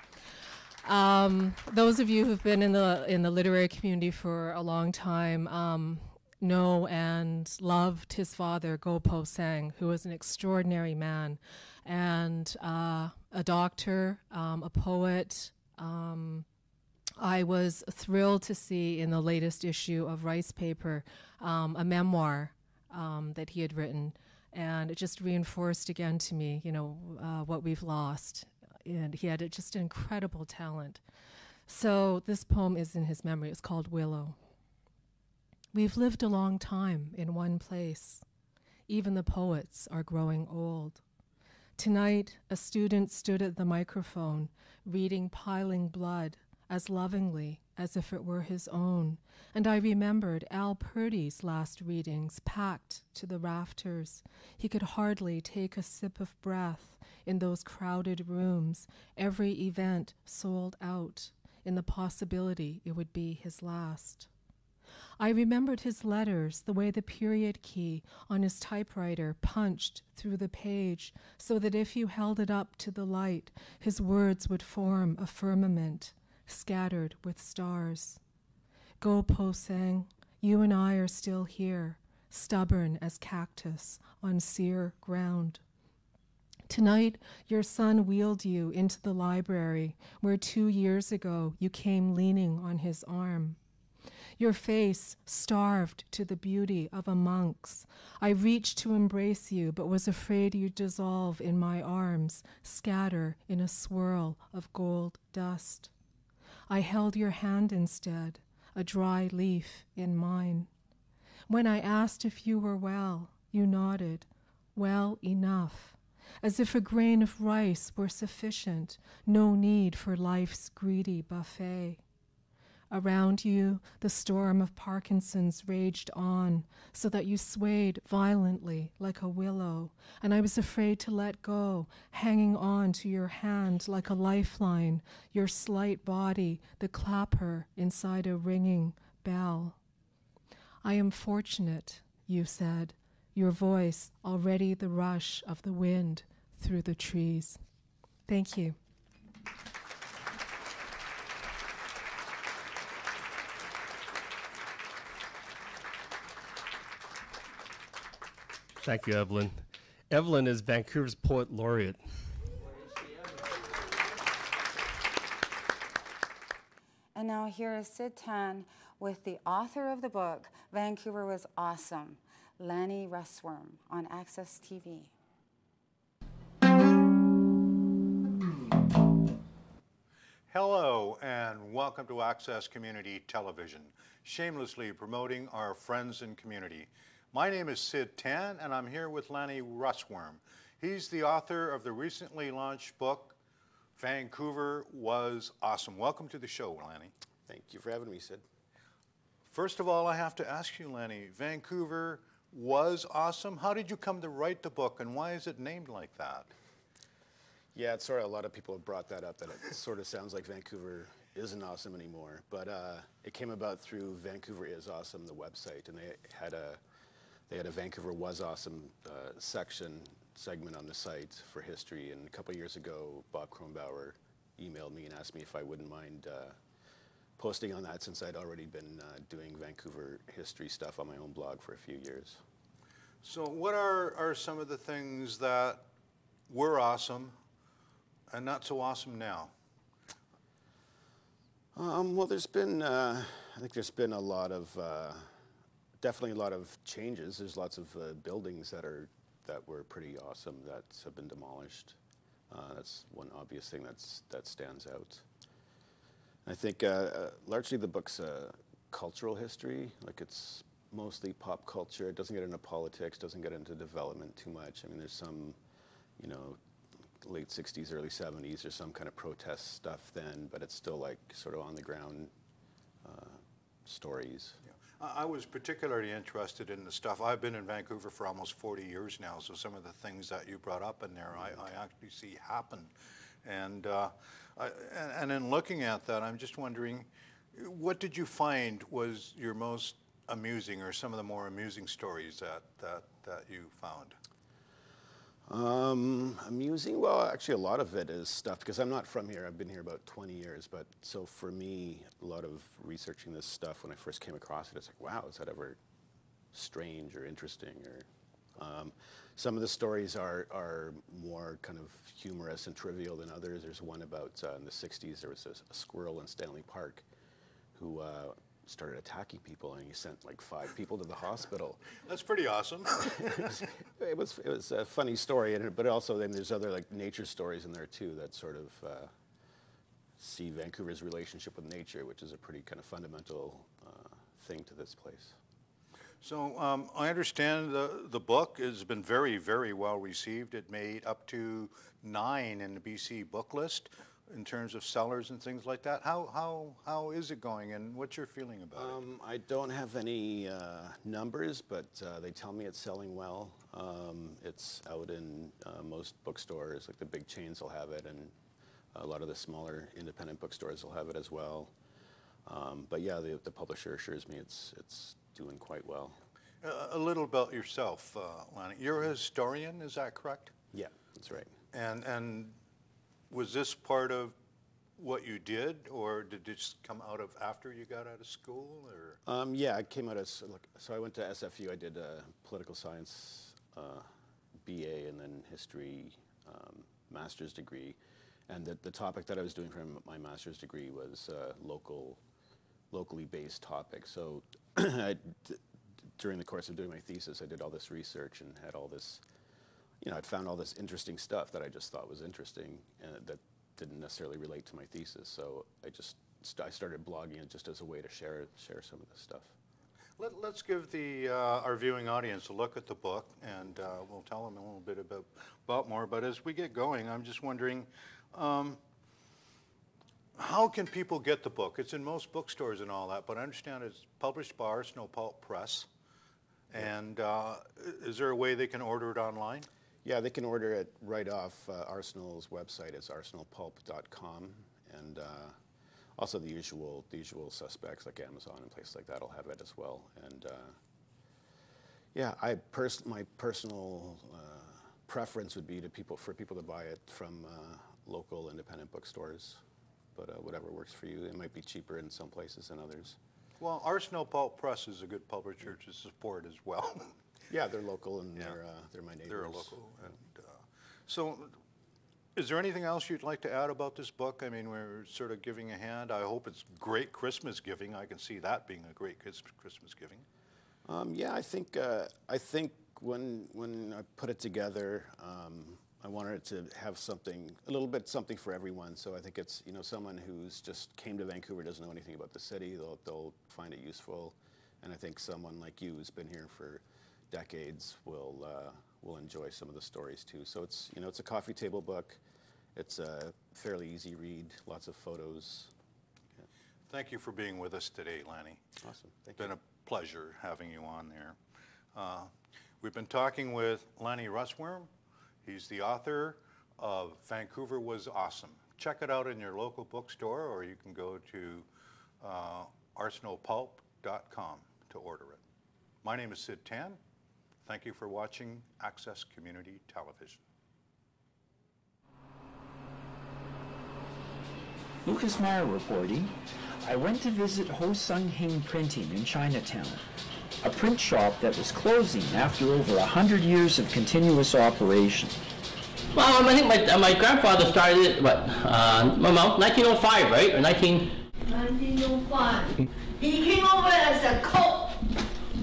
S14: Those of you who've been in the literary community for a long time know and loved his father, Go Po Sang, who was an extraordinary man, and a doctor, a poet. I was thrilled to see in the latest issue of Ricepaper a memoir that he had written, and it just reinforced again to me, you know, what we've lost. And he had just an incredible talent. So this poem is in his memory. It's called Willow. We've lived a long time in one place. Even the poets are growing old. Tonight, a student stood at the microphone, reading Piling Blood as lovingly as if it were his own, and I remembered Al Purdy's last readings, packed to the rafters. He could hardly take a sip of breath in those crowded rooms, every event sold out, in the possibility it would be his last. I remembered his letters, the way the period key on his typewriter punched through the page, so that if you held it up to the light, his words would form a firmament, scattered with stars. Go Po Sang, you and I are still here, stubborn as cactus on sere ground. Tonight, your son wheeled you into the library where 2 years ago you came leaning on his arm. Your face starved to the beauty of a monk's. I reached to embrace you, but was afraid you'd dissolve in my arms, scatter in a swirl of gold dust. I held your hand instead, a dry leaf in mine. When I asked if you were well, you nodded, well enough, as if a grain of rice were sufficient, no need for life's greedy buffet. Around you, the storm of Parkinson's raged on, so that you swayed violently like a willow, and I was afraid to let go, hanging on to your hand like a lifeline, your slight body the clapper inside a ringing bell. I am fortunate, you said, your voice already the rush of the wind through the trees. Thank you.
S13: Thank you, Evelyn. Evelyn is Vancouver's Poet Laureate.
S2: And now here is Sid Tan with the author of the book, Vancouver Was Awesome, Lani Russwurm, on Access TV.
S1: Hello and welcome to Access Community Television, shamelessly promoting our friends and community. My name is Sid Tan, and I'm here with Lani Russwurm. He's the author of the recently launched book, Vancouver Was Awesome. Welcome to the show, Lani.
S15: Thank you for having me, Sid.
S1: First of all, I have to ask you, Lani, Vancouver Was Awesome. How did you come to write the book, and why is it named like that?
S15: Yeah, it's sort of, a lot of people have brought that up, that it sort of sounds like Vancouver isn't awesome anymore. But it came about through Vancouver Is Awesome, the website, and they had a Vancouver Was Awesome section segment on the site for history, and a couple of years ago, Bob Kronbauer emailed me and asked me if I wouldn't mind posting on that, since I'd already been doing Vancouver history stuff on my own blog for a few years.
S1: So what are some of the things that were awesome and not so awesome now?
S15: Well, there's been, I think there's been a lot of, definitely a lot of changes. There's lots of buildings that were pretty awesome that have been demolished. That's one obvious thing that stands out. I think largely the book's cultural history. Like, it's mostly pop culture. It doesn't get into politics, doesn't get into development too much. I mean, there's some, you know, late 60s, early 70s, there's some kind of protest stuff then, but it's still like sort of on the ground stories.
S1: Yeah. I was particularly interested in the stuff. I've been in Vancouver for almost 40 years now, so some of the things that you brought up in there, I actually see happen. And in looking at that, I'm just wondering, what did you find was your most amusing, or some of the more amusing stories that you found?
S15: Amusing? Well, actually a lot of it is stuff, because I'm not from here. I've been here about 20 years, but so for me, a lot of researching this stuff, when I first came across it, it's like, wow, is that ever strange or interesting? Or some of the stories are more kind of humorous and trivial than others. There's one about in the 60s, there was a squirrel in Stanley Park who started attacking people, and he sent like 5 people to the hospital.
S1: That's pretty awesome.
S15: It was a funny story, but also then there's other like nature stories in there too that sort of see Vancouver's relationship with nature, which is a pretty kind of fundamental thing to this place.
S1: So I understand the book has been very, very well received. It made up to 9 in the BC book list in terms of sellers and things like that. How is it going, and what's your feeling about it?
S15: I don't have any numbers, but they tell me it's selling well. It's out in most bookstores, like the big chains will have it, and a lot of the smaller independent bookstores will have it as well. But yeah, the publisher assures me it's doing quite well.
S1: A little about yourself, Lani. You're a historian, is that correct?
S15: Yeah, that's right.
S1: And was this part of what you did, or did it just come out of after you got out of school, or?
S15: Yeah, I came out of, so I went to SFU. I did a political science BA and then history master's degree. And the topic that I was doing for my master's degree was locally based topic. So during the course of doing my thesis, I did all this research and had all this, you know, I'd found all this interesting stuff that I just thought was interesting and that didn't necessarily relate to my thesis. So I started blogging it just as a way to share some of this stuff.
S1: Let's give our viewing audience a look at the book, and we'll tell them a little bit about more. But as we get going, I'm just wondering, how can people get the book? It's in most bookstores and all that, but I understand it's published by Arsenal Pulp Press. And is there a way they can order it online?
S15: Yeah, they can order it right off Arsenal's website. It's arsenalpulp.com, and also the usual suspects like Amazon and places like that will have it as well. And yeah, my personal preference would be for people to buy it from local independent bookstores, but whatever works for you. It might be cheaper in some places than others.
S1: Well, Arsenal Pulp Press is a good publisher to support as well.
S15: Yeah, they're local, and they're my neighbors.
S1: They're local. And, so is there anything else you'd like to add about this book? I mean, we're sort of giving a hand. I hope it's great Christmas giving. I can see that being a great Christmas giving.
S15: Yeah, I think when I put it together, I wanted it to have a little bit something for everyone. So I think it's, you know, someone who's just came to Vancouver, doesn't know anything about the city, they'll find it useful. And I think someone like you who's been here for decades will enjoy some of the stories too. So it's, you know, it's a coffee table book. It's a fairly easy read, lots of photos. Yeah.
S1: Thank you for being with us today, Lani.
S15: Awesome, thank
S1: It's
S15: you.
S1: been a pleasure having you on there. We've been talking with Lani Russwurm. He's the author of Vancouver Was Awesome. Check it out in your local bookstore, or you can go to arsenalpulp.com to order it. My name is Sid Tan. Thank you for watching Access Community Television.
S7: Lucas Meyer reporting. I went to visit Ho Sung Hing Printing in Chinatown, a print shop that was closing after over 100 years of continuous operation.
S16: Well, I think my grandfather started it, what, 1905, right? Or
S17: 1905. He came over as a cook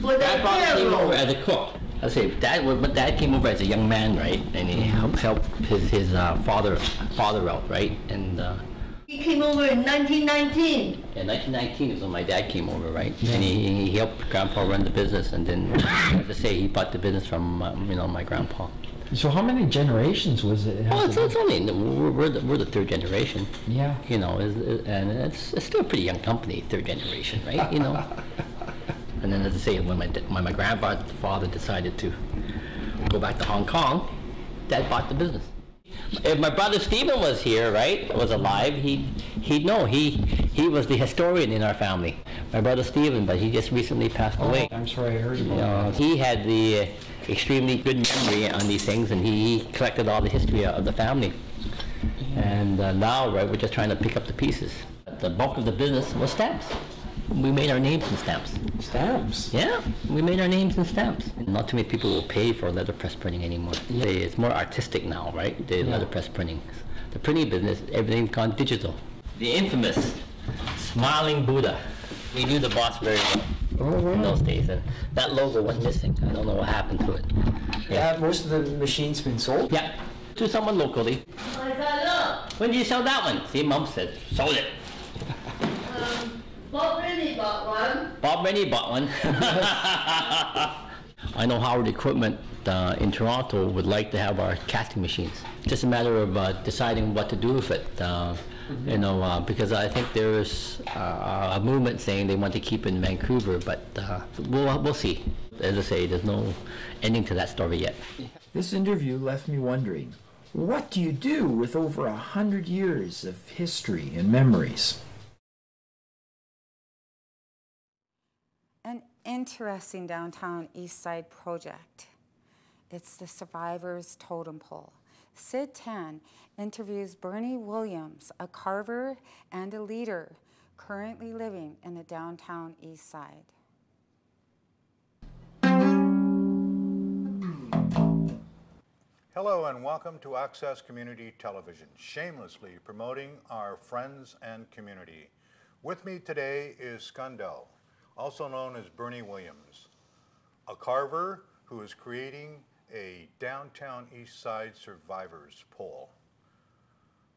S17: for the
S16: Grandfather came over as a cook. I say, but Dad came over as a young man, right? And he helped his father out, right? And
S17: he came over in 1919.
S16: Yeah, 1919 is when my dad came over, right? And he helped Grandpa run the business, and then, as I say, he bought the business from my grandpa.
S7: So how many generations was it?
S16: Well, it's only we're the third generation.
S7: Yeah.
S16: You know, and it's still a pretty young company, third generation, right? You know. And then, as I say, when my grandfather decided to go back to Hong Kong, Dad bought the business. If my brother Stephen was here, right, was alive, he'd know. He was the historian in our family. My brother Stephen, but he just recently passed away.
S7: I'm sorry, I heard about that.
S16: He had the extremely good memory on these things, and he collected all the history of the family. And now, right, we're just trying to pick up the pieces. The bulk of the business was stamps. We made our names in stamps.
S7: Stamps?
S16: Yeah, we made our names in stamps. Not too many people will pay for letterpress printing anymore. Yeah. It's more artistic now, right? The letterpress printing. The printing business, everything's gone digital. The infamous smiling Buddha. We knew the boss very well in those days, and that logo went missing. I don't know what happened to it.
S7: Yeah, most of the machines been sold?
S16: Yeah, to someone locally. When did you sell that one? See, Mom said, sold it.
S17: Bob Rennie bought one.
S16: Bob Rennie bought one. I know Howard Equipment in Toronto would like to have our casting machines. Just a matter of deciding what to do with it. You know, because I think there's a movement saying they want to keep it in Vancouver, but we'll see. As I say, there's no ending to that story yet.
S7: This interview left me wondering, what do you do with over 100 years of history and memories?
S2: An interesting downtown East Side project. It's the Survivors Totem Pole. Sid Tan interviews Bernie Williams, a carver and a leader currently living in the downtown East Side.
S1: Hello and welcome to Access Community Television, shamelessly promoting our friends and community. With me today is Skundaal, also known as Bernie Williams, a carver who is creating a downtown East Side Survivors Pole.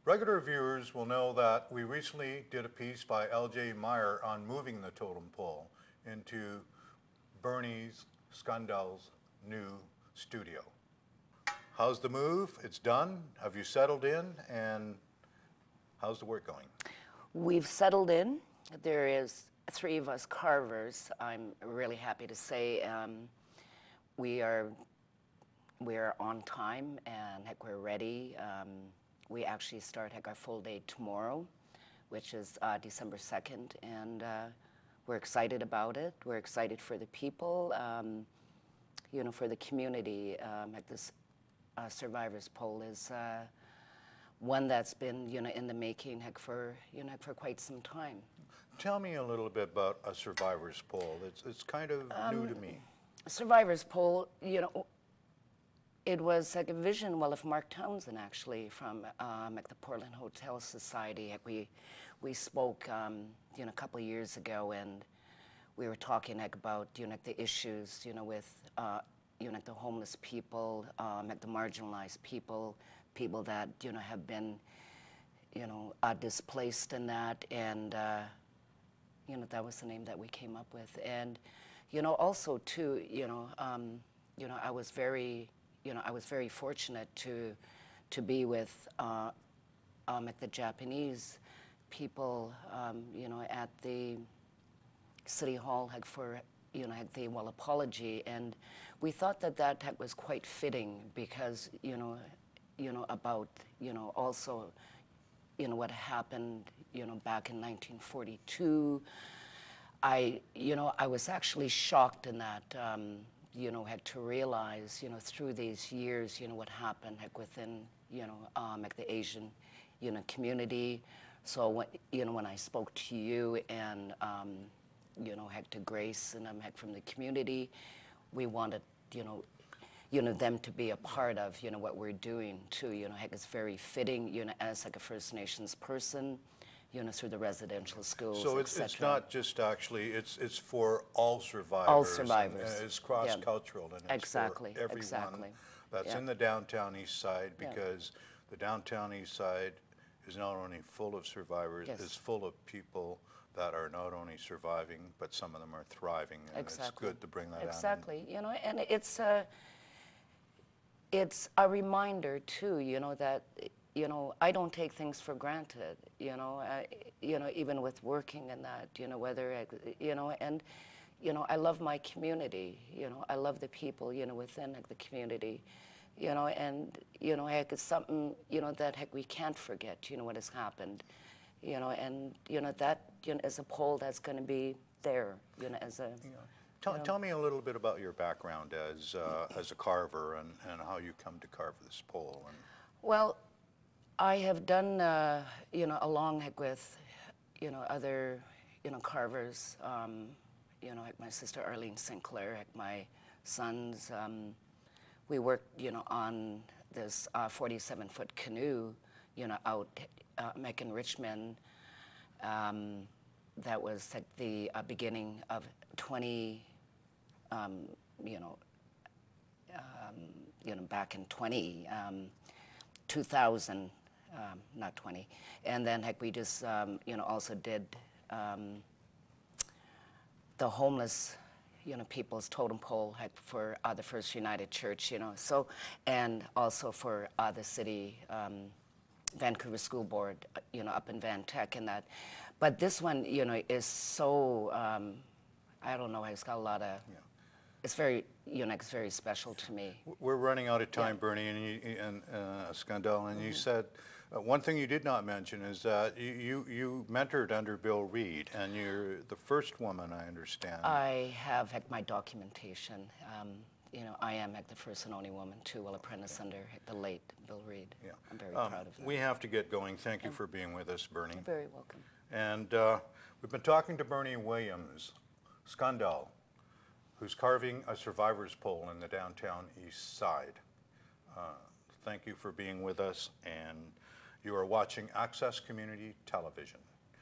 S1: Regular viewers will know that we recently did a piece by L.J. Meyer on moving the totem pole into Bernie's, Skundaal's new studio. How's the move? It's done. Have you settled in? And how's the work going?
S18: We've settled in. There is 3 of us carvers. I'm really happy to say we are on time and heck, we're ready. We actually start our full day tomorrow, which is December 2nd, and we're excited about it. We're excited for the people, you know, for the community. This Survivors Pole is one that's been, you know, in the making for quite some time.
S1: Tell me a little bit about a Survivors Pole. It's kind of new to me.
S18: Survivors Pole, you know, it was like a vision, well, of Mark Townsend actually from the Portland Hotel Society. We spoke, you know, a couple of years ago, and we were talking about, you know, the issues, you know, with you know, the homeless people, the marginalized people that, you know, have been, you know, displaced in that, and you know, that was the name that we came up with. And you know, also too, you know, I was very fortunate to be with the Japanese people, you know, at the City Hall for, you know, the apology, and we thought that was quite fitting because, you know, about, you know, also, you know, what happened, you know, back in 1942. I was actually shocked in that, you know, had to realize, you know, through these years, you know, what happened like within, you know, like the Asian, you know, community. So when, you know, when I spoke to you and, you know, heck to Grace and heck from the community, we wanted, you know, them to be a part of, you know, what we're doing too. You know, heck, it's very fitting, you know, as like a First Nations person, you know, through the residential schools,
S1: so it's not just actually, it's for all survivors.
S18: All survivors.
S1: And it's cross-cultural, and it's
S18: exactly.
S1: for everyone
S18: exactly.
S1: that's in the downtown east side, because the downtown east side is not only full of survivors, it's full of people that are not only surviving, but some of them are thriving, and it's good to bring that out.
S18: Exactly, you know, and it's a reminder too, you know, that, you know, I don't take things for granted, you know, even with working and that, you know, whether, you know, and, you know, I love my community, you know, I love the people, you know, within like, the community, you know, and, you know, heck, it's something, you know, that heck, we can't forget, you know, what has happened, you know, and, you know, that, you know, as a pole that's going to be there, you know, as a...
S1: Tell me a little bit about your background as a carver and how you come to carve this pole. And
S18: well, I have done, you know, along with, you know, other, you know, carvers, you know, like my sister Arlene Sinclair, like my sons, we worked, you know, on this 47-foot canoe, you know, out making Richmond. That was at the beginning of back in 2000, not 20. And then heck, we just, you know, also did the homeless, you know, people's totem pole heck for the First United Church, you know, so, and also for the city, Vancouver School Board, you know, up in Van Tech and that. But this one, you know, is so, I don't know, it's got a lot of, it's very, you know, it's very special to me.
S1: We're running out of time, Bernie, and Skundaal, and you said, one thing you did not mention is that you mentored under Bill Reid, and you're the first woman, I understand.
S18: I have heck, my documentation. You know, I am heck, the first and only woman to apprentice under heck, the late Bill Reid. Yeah. I'm very proud of that.
S1: We have to get going. Thank you for being with us, Bernie.
S18: You're very welcome.
S1: And we've been talking to Bernie Williams, Skundaal, who's carving a survivor's pole in the downtown east side. Thank you for being with us, and you are watching Access Community Television,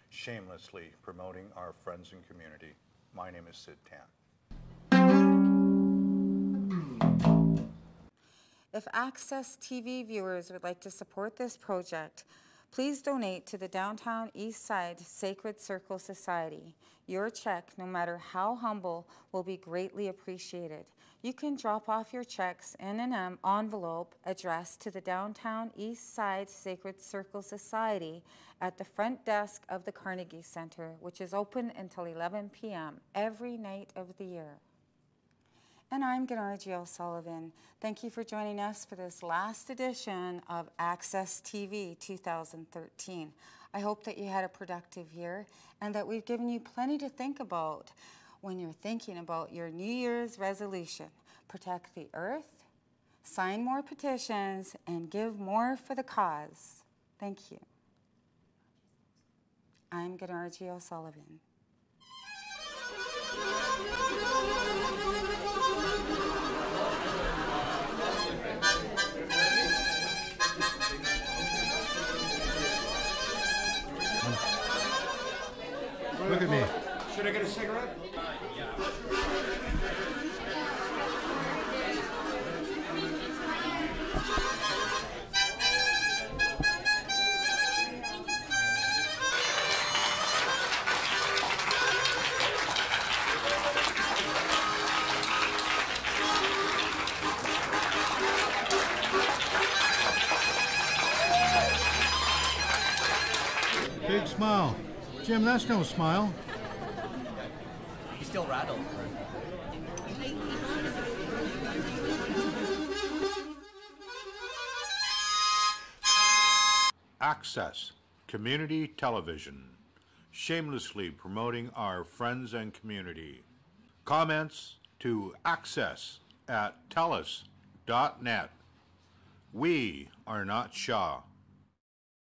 S1: shamelessly promoting our friends and community. My name is Sid Tan.
S2: If Access TV viewers would like to support this project, please donate to the Downtown East Side Sacred Circle Society. Your check, no matter how humble, will be greatly appreciated. You can drop off your checks in an envelope addressed to the Downtown East Side Sacred Circle Society at the front desk of the Carnegie Center, which is open until 11 p.m. every night of the year. And I'm Gunargie O'Sullivan. Thank you for joining us for this last edition of Access TV 2013. I hope that you had a productive year and that we've given you plenty to think about when you're thinking about your New Year's resolution. Protect the earth, sign more petitions, and give more for the cause. Thank you. I'm Gunargie O'Sullivan.
S1: Look at me.
S19: Should I get a cigarette?
S1: Big smile. Jim, that's no smile.
S20: He's still rattled.
S1: Access Community Television, shamelessly promoting our friends and community. Comments to Access at tellus.net. We are not Shaw.